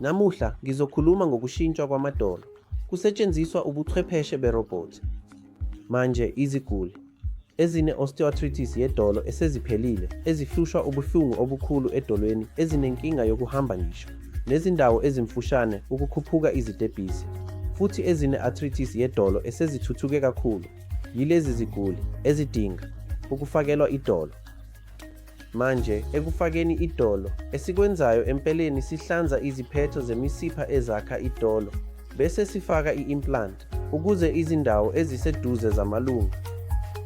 Namuhla ngizokhuluma ngokushintshwa kwamadolo. Kusetshenziswa ubuchwepheshe berobhothi. Manje iziguli ezine-osteoarthritis yedolo eseziphelile, ezihlushwa ubuhlungu obukhulu edolweni, ezinenkinga yokuhamba ngisho, nezindawo ezimfushane ukukhuphuka izitebhisi, futhi ezine-arthritis yedolo esezithuthuke kakhulu, yilezi ziguli ezidinga ukufakelwa idolo. Manje ekufakeni idolo, esikwenzayo empeleni sihlanza iziphetho zemisipha ezakha idolo, bese sifaka i-implant ukuze izindawo eziseduze zamalunga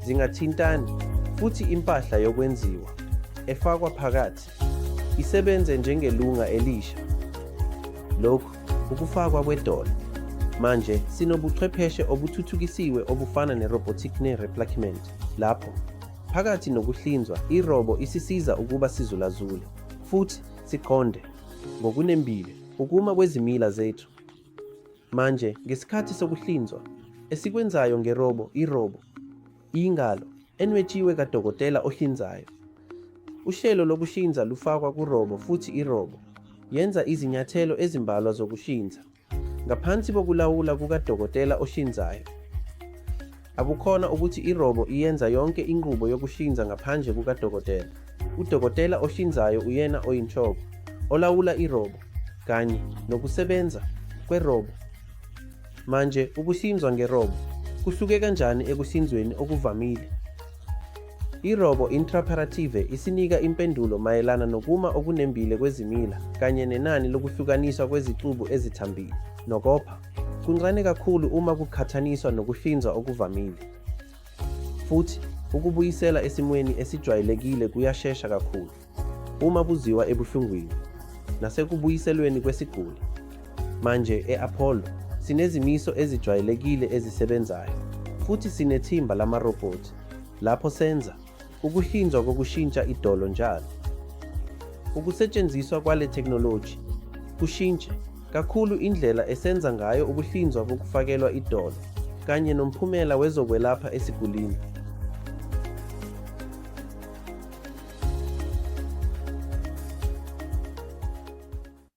zingathintani, futhi impahla yokwenziwa efakwa phakathi isebenze njengelunga elisha. Lokhu ukufakwa kwedolo. Manje sinobuchwepheshe obuthuthukisiwe obufana ne-robotic knee replacement. Lapho phakathi nokuhlinzwa, irobo isisiza ukuba sizulazule futhi siqonde ngokunembile ukuma kwezimila zethu. Manje ngesikhathi sokuhlinzwa esikwenzayo ngerobo, irobo iyingalo enwetshiwe kadokotela ohlinzayo. Uhlelo lokuhlinza lufakwa kurobo futhi irobo yenza izinyathelo ezimbalwa zokuhlinza ngaphansi kokulawula kukadokotela ohlinzayo. Akukhona ukuthi irobo iyenza yonke inqubo yokuhlinza ngaphandle kukadokotela. Udokotela ohlinzayo uyena oyinhloko, olawula irobo kanye nokusebenza kwerobo. Manje ukuhlinzwa ngerobo kuhluke kanjani ekuhlinzweni okuvamile? Irobo intraoperative isinika impendulo mayelana nokuma okunembile kwezimila kanye nenani lokuhlukaniswa kwezicubu ezithambile. Nokopha kuncane kakhulu uma kuqhathaniswa nokuhlinzwa okuvamile. Futhi ukubuyisela esimweni esijwayelekile kuyashesha kakhulu uma buziwa ebuhlungwini nasekubuyiselweni kwesiguli. Manje e-Apollo sinezimiso ezijwayelekile ezisebenzayo, futhi sinethimba lamarobhothi lapho senza ukuhlinzwa kokushintsha idolo njalo. Ukusetshenziswa kwale technology kushintshe kakhulu indlela esenza ngayo ukuhlinzwa kokufakelwa idolo kanye nomphumela wezokwelapha esigulini.